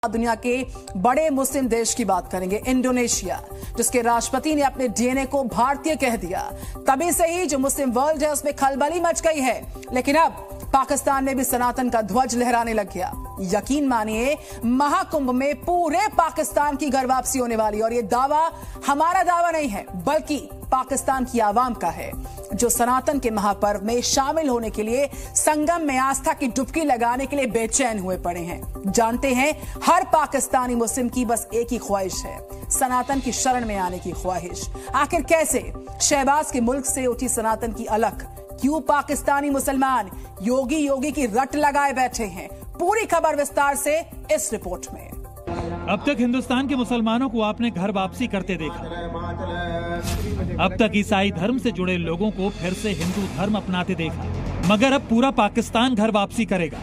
दुनिया के बड़े मुस्लिम देश की बात करेंगे, इंडोनेशिया, जिसके राष्ट्रपति ने अपने डीएनए को भारतीय कह दिया। तभी से ही जो मुस्लिम वर्ल्ड है उसमें खलबली मच गई है। लेकिन अब पाकिस्तान में भी सनातन का ध्वज लहराने लग गया। यकीन मानिए, महाकुंभ में पूरे पाकिस्तान की घर वापसी होने वाली, और ये दावा हमारा दावा नहीं है बल्कि पाकिस्तान की आवाम का है, जो सनातन के महापर्व में शामिल होने के लिए संगम में आस्था की डुबकी लगाने के लिए बेचैन हुए पड़े हैं। जानते हैं, हर पाकिस्तानी मुस्लिम की बस एक ही ख्वाहिश है, सनातन की शरण में आने की ख्वाहिश। आखिर कैसे शहबाज के मुल्क से उठी सनातन की अलख? क्यों पाकिस्तानी मुसलमान योगी की रट लगाए बैठे हैं? पूरी खबर विस्तार से इस रिपोर्ट में। अब तक हिंदुस्तान के मुसलमानों को आपने घर वापसी करते देखा। अब तक ईसाई धर्म से जुड़े लोगों को फिर से हिंदू धर्म अपनाते देखा, मगर अब पूरा पाकिस्तान घर वापसी करेगा।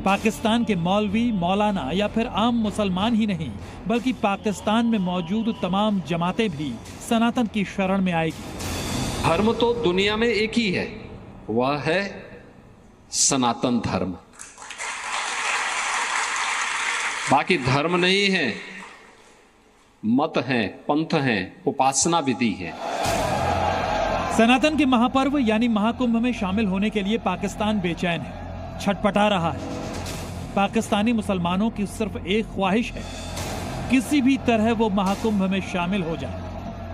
पाकिस्तान के मौलवी, मौलाना या फिर आम मुसलमान ही नहीं, बल्कि पाकिस्तान में मौजूद तमाम जमातें भी सनातन की शरण में आएगी। धर्म तो दुनिया में एक ही है, वह है सनातन धर्म। बाकी धर्म नहीं है, मत हैं, पंथ हैं, उपासना विधि है। सनातन के महापर्व यानी महाकुंभ में शामिल होने के लिए पाकिस्तान बेचैन है, छटपटा रहा है। पाकिस्तानी मुसलमानों की सिर्फ एक ख्वाहिश है, किसी भी तरह वो महाकुंभ में शामिल हो जाए,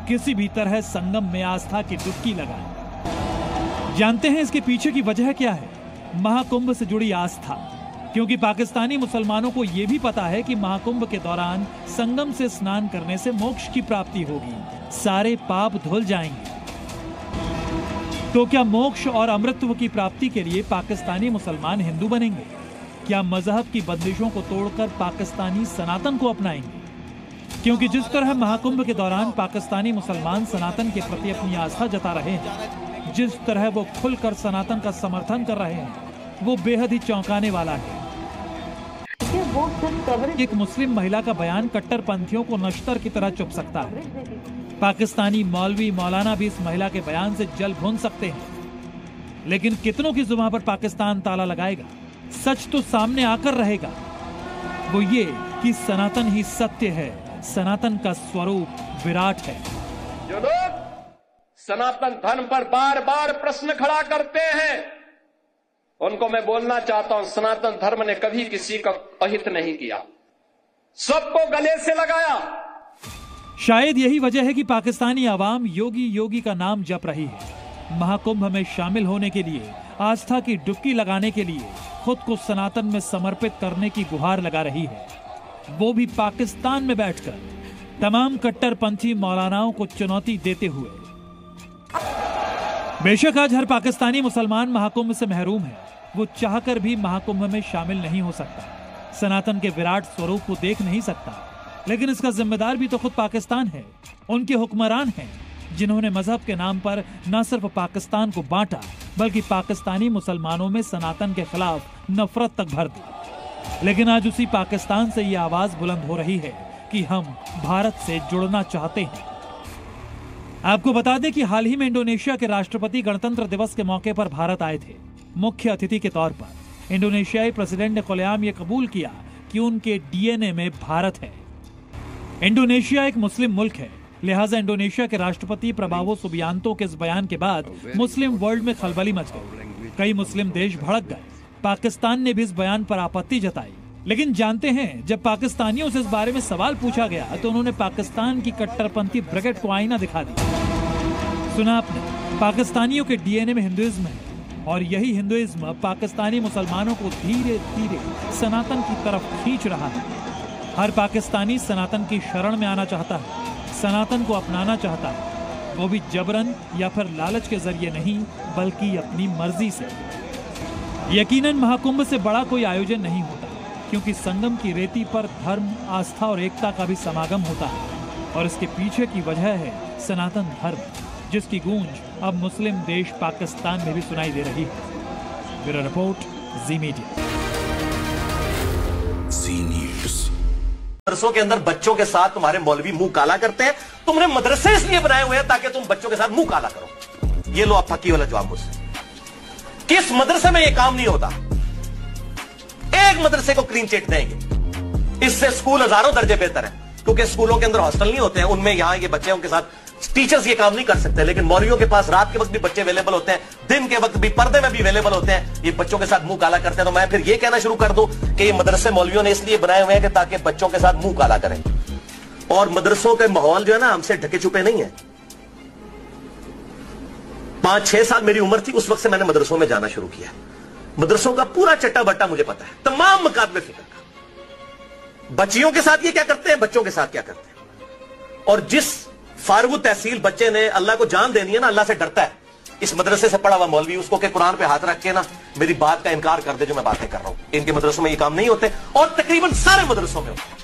किसी भी तरह संगम में आस्था की डुबकी लगाए। जानते हैं इसके पीछे की वजह क्या है? महाकुंभ से जुड़ी आस्था। क्योंकि पाकिस्तानी मुसलमानों को यह भी पता है कि महाकुंभ के दौरान संगम से स्नान करने से मोक्ष की प्राप्ति होगी, सारे पाप धुल जाएंगे। तो क्या मोक्ष और अमृतत्व की प्राप्ति के लिए पाकिस्तानी मुसलमान हिंदू बनेंगे? क्या मजहब की बंदिशों को तोड़कर पाकिस्तानी सनातन को अपनाएंगे? क्योंकि जिस तरह महाकुंभ के दौरान पाकिस्तानी मुसलमान सनातन के प्रति अपनी आस्था जता रहे हैं, जिस तरह वो खुलकर सनातन का समर्थन कर रहे हैं, वो बेहद ही चौंकाने वाला है। एक मुस्लिम महिला का बयान कट्टरपंथियों को नश्तर की तरह चुप सकता है। पाकिस्तानी मौलवी, मौलाना भी इस महिला के बयान से जल भून सकते हैं। लेकिन कितनों की जुबान पर पाकिस्तान ताला लगाएगा? सच तो सामने आकर रहेगा, वो ये कि सनातन ही सत्य है, सनातन का स्वरूप विराट है। जो लोग सनातन धर्म पर बार बार प्रश्न खड़ा करते हैं, उनको मैं बोलना चाहता हूं, सनातन धर्म ने कभी किसी का अहित नहीं किया, सबको गले से लगाया। शायद यही वजह है कि पाकिस्तानी आवाम योगी का नाम जप रही है। महाकुंभ में शामिल होने के लिए, आस्था की डुबकी लगाने के लिए खुद को सनातन में समर्पित करने की गुहार लगा रही है, वो भी पाकिस्तान में बैठकर तमाम कट्टरपंथी मौलानाओं को चुनौती देते हुए। बेशक आज हर पाकिस्तानी मुसलमान महाकुंभ से महरूम है, वो चाहकर भी महाकुंभ में शामिल नहीं हो सकता, सनातन के विराट स्वरूप को देख नहीं सकता। लेकिन इसका जिम्मेदार भी तो खुद पाकिस्तान है, उनके हुक्मरान हैं, जिन्होंने मजहब के नाम पर न सिर्फ पाकिस्तान को बांटा, बल्कि पाकिस्तानी मुसलमानों में सनातन के खिलाफ नफरत तक भर दी। लेकिन आज उसी पाकिस्तान से ये आवाज बुलंद हो रही है कि हम भारत से जुड़ना चाहते हैं। आपको बता दें कि हाल ही में इंडोनेशिया के राष्ट्रपति गणतंत्र दिवस के मौके पर भारत आए थे, मुख्य अतिथि के तौर पर। इंडोनेशियाई प्रेसिडेंट ने खुलेआम ये कबूल किया कि उनके डीएनए में भारत है। इंडोनेशिया एक मुस्लिम मुल्क है, लिहाजा इंडोनेशिया के राष्ट्रपति प्रबावो सुबियांतो के इस बयान के बाद मुस्लिम वर्ल्ड में खलबली मच गई। कई मुस्लिम देश भड़क गए। पाकिस्तान ने भी इस बयान पर आपत्ति जताई। लेकिन जानते हैं, जब पाकिस्तानियों से इस बारे में सवाल पूछा गया तो उन्होंने पाकिस्तान की कट्टरपंथी ब्रिगेड को आईना दिखा दिया। सुना आपने, पाकिस्तानियों के डीएनए में हिंदुइज्म है, और यही हिंदुइज्म पाकिस्तानी मुसलमानों को धीरे धीरे सनातन की तरफ खींच रहा है। हर पाकिस्तानी सनातन की शरण में आना चाहता है, सनातन को अपनाना चाहता है, वो भी जबरन या फिर लालच के जरिए नहीं, बल्कि अपनी मर्जी से। यकीनन महाकुंभ से बड़ा कोई आयोजन नहीं होता, क्योंकि संगम की रेती पर धर्म, आस्था और एकता का भी समागम होता है। और इसके पीछे की वजह है सनातन धर्म, जिसकी गूंज अब मुस्लिम देश पाकिस्तान में भी सुनाई दे रही है। ब्यूरो रिपोर्ट, जी मीडिया। मदरसों के अंदर बच्चों के साथ तुम्हारे मौलवी मुंह काला करते हैं। तुमने मदरसे इसलिए बनाए हुए हैं ताकि तुम बच्चों के साथ मुंह काला करो। ये लो आप फकी वाला जवाब मुझसे। किस मदरसे में यह काम नहीं होता? एक मदरसे को क्लीन चिट देंगे, इससे स्कूल हजारों दर्जे बेहतर है, क्योंकि स्कूलों के अंदर हॉस्टल नहीं होते हैं, उनमें यहां ये बच्चे उनके साथ टीचर्स ये काम नहीं कर सकते, लेकिन मौलवियों के पास रात के वक्त भी बच्चे अवेलेबल होते हैं, दिन के वक्त भी पर्दे में भी अवेलेबल होते हैं, ये बच्चों के साथ मुंह काला करते हैं। तो मैं फिर ये कहना शुरू कर दूं कि ये मदरसे मौलवियों ने इसलिए बनाए हुए हैं कि ताकि बच्चों के साथ मुंह काला करें। और मदरसों के माहौल जो है ना हमसे ढके छुपे नहीं है। 5-6 साल मेरी उम्र थी, उस वक्त से मैंने मदरसों में जाना शुरू किया। मदरसों का पूरा चट्टा बट्टा मुझे पता है, तमाम मकातबे फिक्र का। बच्चियों के साथ ये क्या करते हैं, बच्चों के साथ क्या करते हैं। और जिस फारूक तहसील बच्चे ने अल्लाह को जान देनी है ना, अल्लाह से डरता है, इस मदरसे से पढ़ा हुआ मौलवी उसको के कुरान पे हाथ रख के ना मेरी बात का इनकार कर दे जो मैं बातें कर रहा हूं। इनके मदरसों में ये काम नहीं होते, और तकरीबन सारे मदरसों में होते हैं।